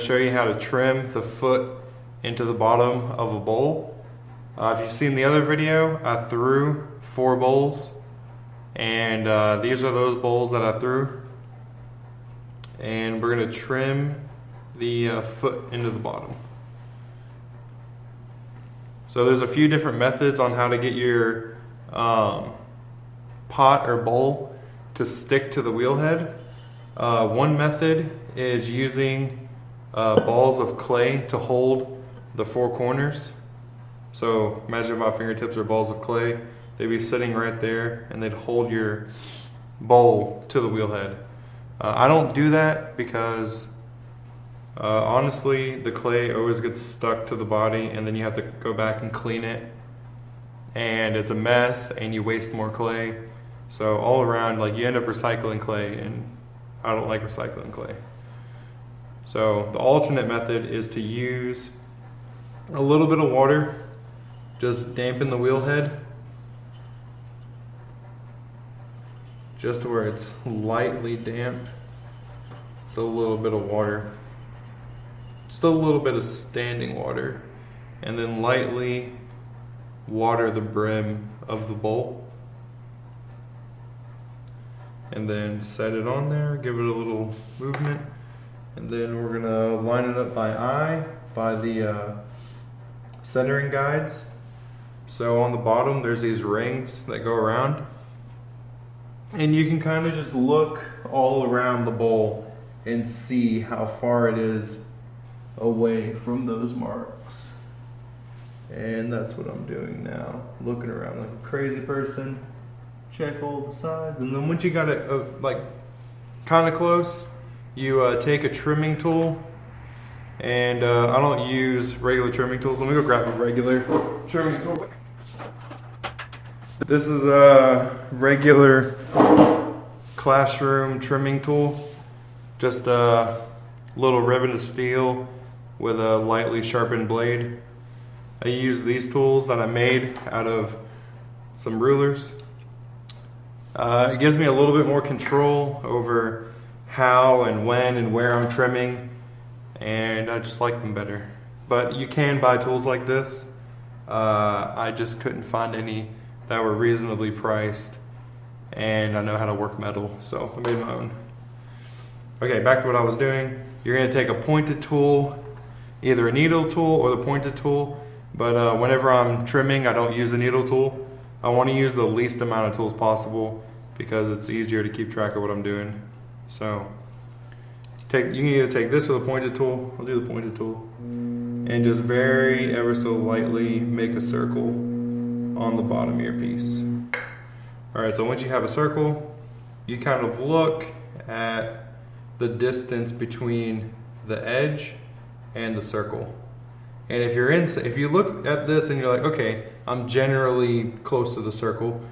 show you how to trim the foot into the bottom of a bowl. If you've seen the other video, I threw 4 bowls, and these are those bowls that I threw. And we're going to trim the foot into the bottom. So there's a few different methods on how to get your pot or bowl to stick to the wheel head. One method is using balls of clay to hold the 4 corners. So imagine my fingertips are balls of clay. They'd be sitting right there and they'd hold your bowl to the wheel head. I don't do that because honestly the clay always gets stuck to the body, and then you have to go back and clean it, and it's a mess and you waste more clay. So all around, like, you end up recycling clay, and I don't like recycling clay. So the alternate method is to use a little bit of water, just dampen the wheel head just to where it's lightly damp. So a little bit of water, just a little bit of standing water, and then lightly water the brim of the bowl, and then set it on there, give it a little movement, and then we're gonna line it up by eye by the centering guides. So on the bottom there's these rings that go around, and you can kind of just look all around the bowl and see how far it is away from those marks. And that's what I'm doing now, looking around like a crazy person. Check all the sides, and then once you got it like kind of close, you take a trimming tool. And I don't use regular trimming tools. Let me go grab a regular trimming tool. This is a regular classroom trimming tool. Just a little ribbon of steel with a lightly sharpened blade. I use these tools that I made out of some rulers. It gives me a little bit more control over how and when and where I'm trimming, and I just like them better. But you can buy tools like this. I just couldn't find any that were reasonably priced, and I know how to work metal, so I made my own. Okay, back to what I was doing. You're going to take a pointed tool, either a needle tool or the pointed tool, but whenever I'm trimming, I don't use the needle tool. I want to use the least amount of tools possible because it's easier to keep track of what I'm doing. So you can either take this or the pointed tool. I'll do the pointed tool, and just very ever so lightly make a circle on the bottom of your piece. Alright, so once you have a circle, you kind of look at the distance between the edge and the circle. And if you look at this and you're like, okay, I'm generally close to the circle,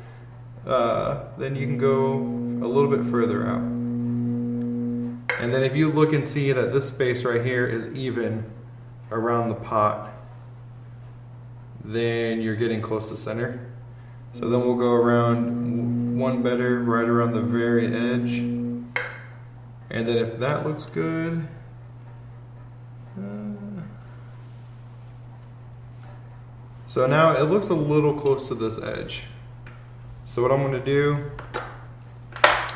then you can go a little bit further out. And then if you look and see that this space right here is even around the pot, then you're getting close to center. So then we'll go around one better right around the very edge. And then if that looks good, so now it looks a little close to this edge. So what I'm going to do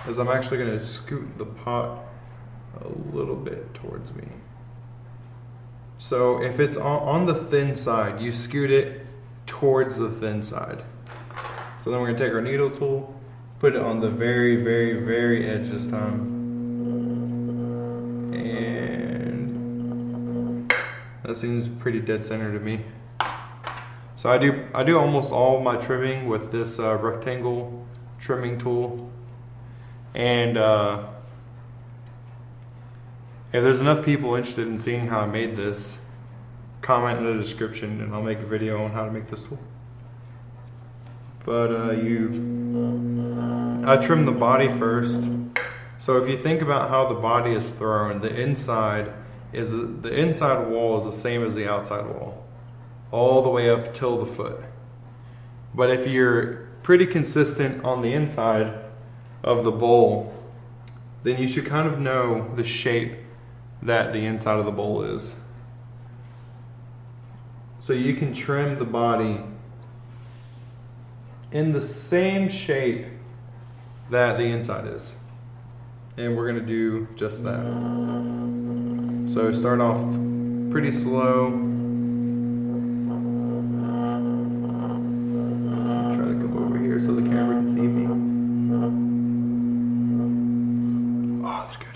is I'm actually going to scoot the pot a little bit towards me. So if it's on the thin side, you scoot it towards the thin side. So then we're going to take our needle tool, put it on the very, very, very edge this time. And that seems pretty dead center to me. So I do almost all my trimming with this rectangle trimming tool. And if there's enough people interested in seeing how I made this, comment in the description and I'll make a video on how to make this tool. But I trim the body first. So if you think about how the body is thrown, the inside wall is the same as the outside wall, all the way up till the foot. But if you're pretty consistent on the inside of the bowl, then you should kind of know the shape that the inside of the bowl is. So you can trim the body in the same shape that the inside is. And we're gonna do just that. So start off pretty slow. Try to come over here so the camera can see me. Oh, that's good.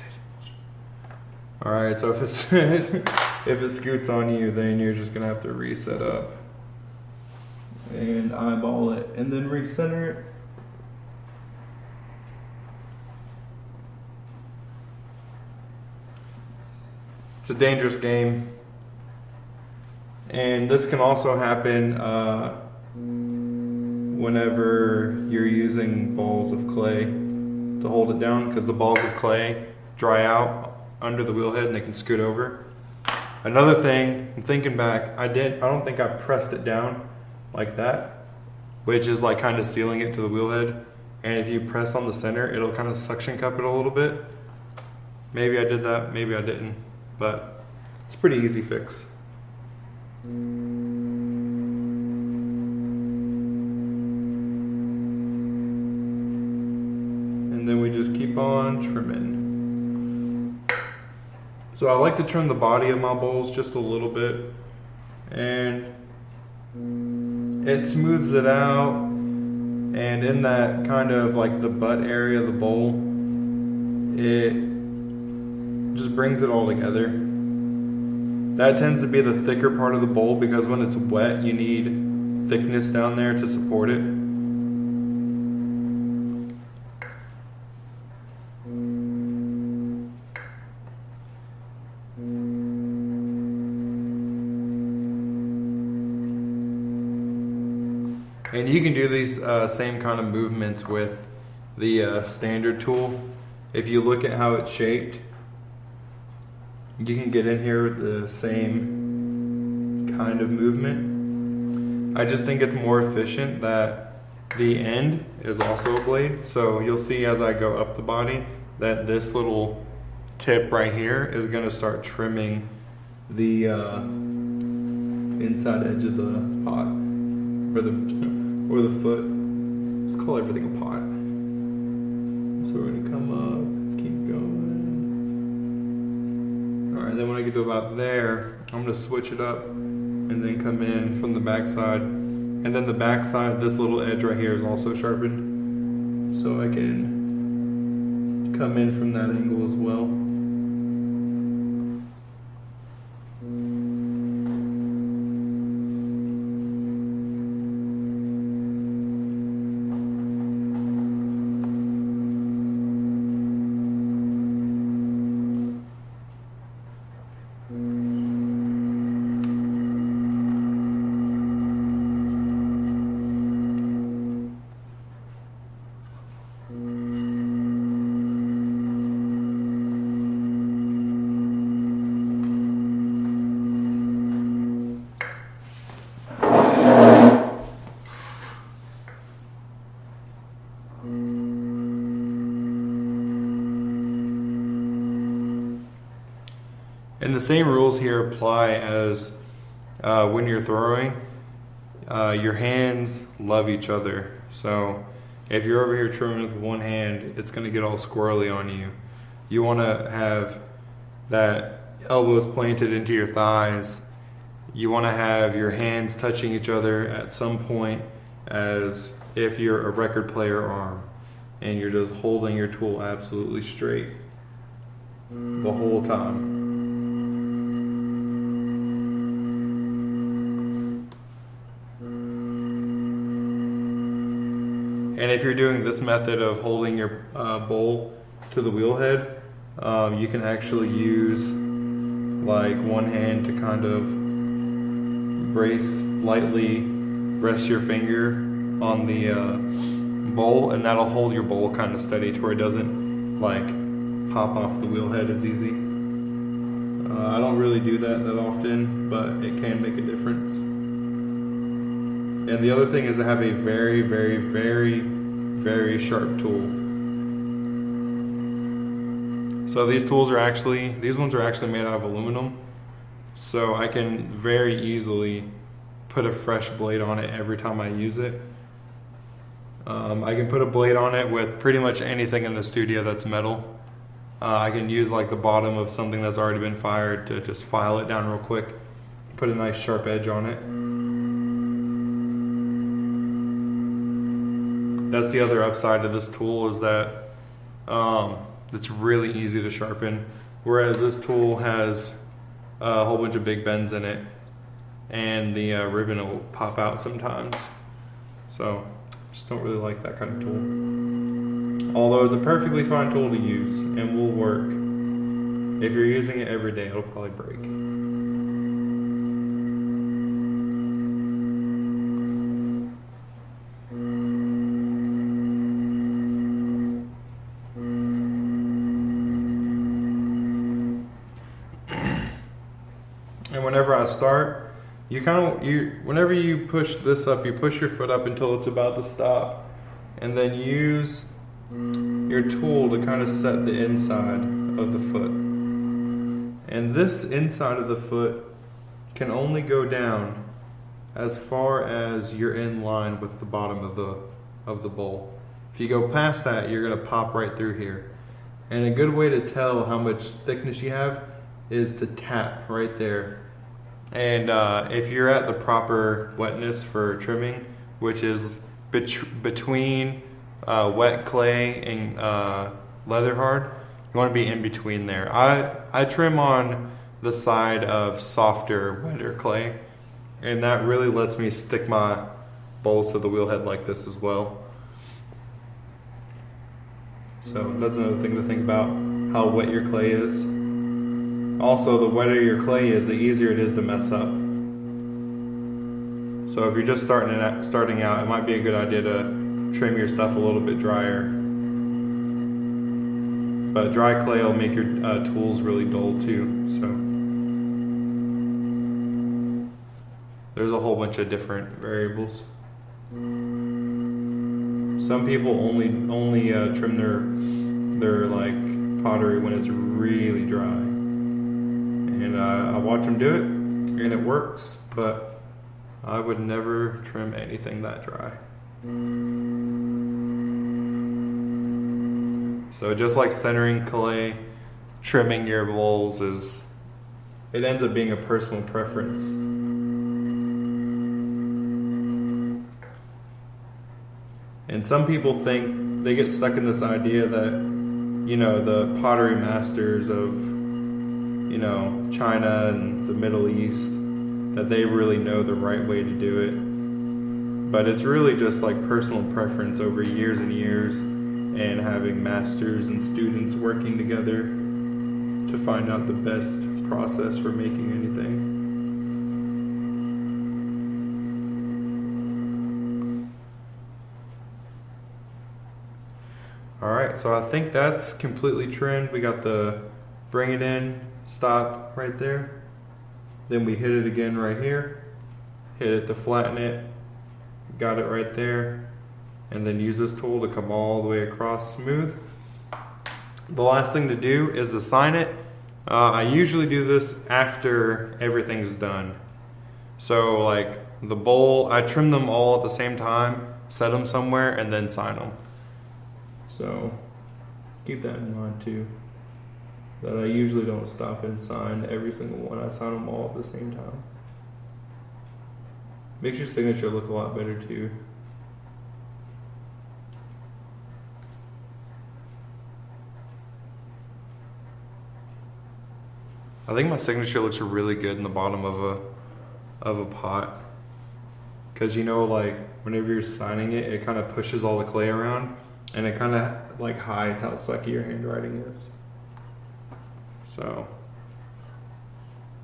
All right, so if it's if it scoots on you, then you're just gonna have to reset up and eyeball it and then recenter it. It's a dangerous game, and this can also happen whenever you're using balls of clay to hold it down, because the balls of clay dry out under the wheel head and they can scoot over. Another thing, I'm thinking back, I don't think I pressed it down like that, which is like kind of sealing it to the wheel head. And if you press on the center, it'll kind of suction cup it a little bit. Maybe I did that, maybe I didn't, but it's a pretty easy fix. And then we just keep on trimming. So I like to trim the body of my bowls just a little bit, and it smooths it out, and in that kind of like the butt area of the bowl, it just brings it all together. That tends to be the thicker part of the bowl, because when it's wet you need thickness down there to support it. And you can do these same kind of movements with the standard tool. If you look at how it's shaped, you can get in here with the same kind of movement. I just think it's more efficient that the end is also a blade. So you'll see as I go up the body that this little tip right here is going to start trimming the inside edge of the pot, or the foot. Let's call everything a pot. So we're gonna come up, keep going. All right, then when I get to about there, I'm gonna switch it up and then come in from the back side. And then the back side, this little edge right here is also sharpened. So I can come in from that angle as well. And the same rules here apply as when you're throwing. Your hands love each other. So if you're over here trimming with one hand, it's going to get all squirrely on you. You want to have that elbows planted into your thighs. You want to have your hands touching each other at some point, as if you're a record player arm, and you're just holding your tool absolutely straight the whole time. And if you're doing this method of holding your bowl to the wheel head, you can actually use like one hand to kind of lightly rest your finger on the bowl, and that'll hold your bowl kind of steady to where it doesn't like pop off the wheel head as easy. I don't really do that often, but it can make a difference. And the other thing is to have a very, very, very, very sharp tool. So these ones are actually made out of aluminum. So I can very easily put a fresh blade on it every time I use it. I can put a blade on it with pretty much anything in the studio that's metal. I can use like the bottom of something that's already been fired to just file it down real quick, put a nice sharp edge on it. That's the other upside to this tool, is that it's really easy to sharpen, whereas this tool has a whole bunch of big bends in it, and the ribbon will pop out sometimes. So just don't really like that kind of tool. Although it's a perfectly fine tool to use and will work. If you're using it every day, it'll probably break. And whenever I start, whenever you push this up, you push your foot up until it's about to stop, and then use your tool to kind of set the inside of the foot. And this inside of the foot can only go down as far as you're in line with the bottom of the bowl. If you go past that, you're going to pop right through here. And a good way to tell how much thickness you have is to tap right there. And if you're at the proper wetness for trimming, which is between wet clay and leather hard, you want to be in between there. I trim on the side of softer, wetter clay, and that really lets me stick my bowls to the wheel head like this as well. So that's another thing to think about, how wet your clay is. Also, the wetter your clay is, the easier it is to mess up. So if you're just starting out, it might be a good idea to trim your stuff a little bit drier. But dry clay will make your tools really dull too. So there's a whole bunch of different variables. Some people only trim their like pottery when it's really dry. And I watch them do it, and it works, but I would never trim anything that dry. So just like centering clay, trimming your bowls it ends up being a personal preference. And some people think, they get stuck in this idea that, the pottery masters of China and the Middle East, that they really know the right way to do it. But it's really just like personal preference over years and years, and having masters and students working together to find out the best process for making anything. Alright, so I think that's completely trimmed. We got the bring it in, stop right there. Then we hit it again right here. Hit it to flatten it. Got it right there. And then use this tool to come all the way across smooth. The last thing to do is to sign it. I usually do this after everything's done. So like the bowl, I trim them all at the same time, set them somewhere, and then sign them. So keep that in mind too, that I usually don't stop and sign every single one. I sign them all at the same time. Makes your signature look a lot better too. I think my signature looks really good in the bottom of a pot, because like whenever you're signing it, it kind of pushes all the clay around, and it kind of like hides how sucky your handwriting is. So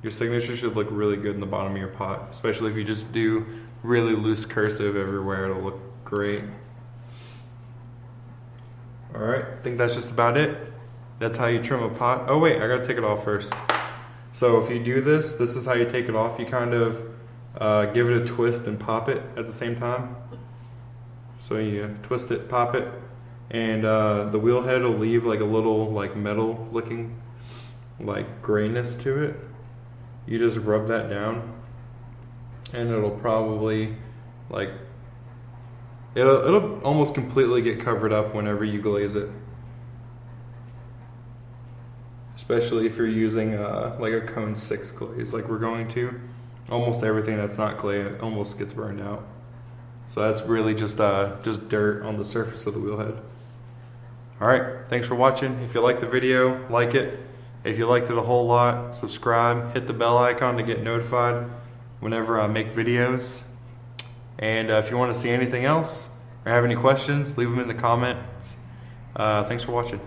your signature should look really good in the bottom of your pot, especially if you just do really loose cursive everywhere. It'll look great. All right, I think that's just about it. That's how you trim a pot. Oh wait, I gotta take it off first. So if you do this is how you take it off. You kind of give it a twist and pop it at the same time. So you twist it, pop it, and the wheel head will leave like a little like metal looking like grayness to it. You just rub that down and it'll probably like it'll almost completely get covered up whenever you glaze it, especially if you're using like a cone 6 glaze like we're going to. Almost everything that's not clay almost gets burned out, so that's really just dirt on the surface of the wheel head. Alright, thanks for watching. If you liked the video, like it. If you liked it a whole lot, subscribe, hit the bell icon to get notified whenever I make videos. And if you want to see anything else or have any questions, leave them in the comments. Thanks for watching.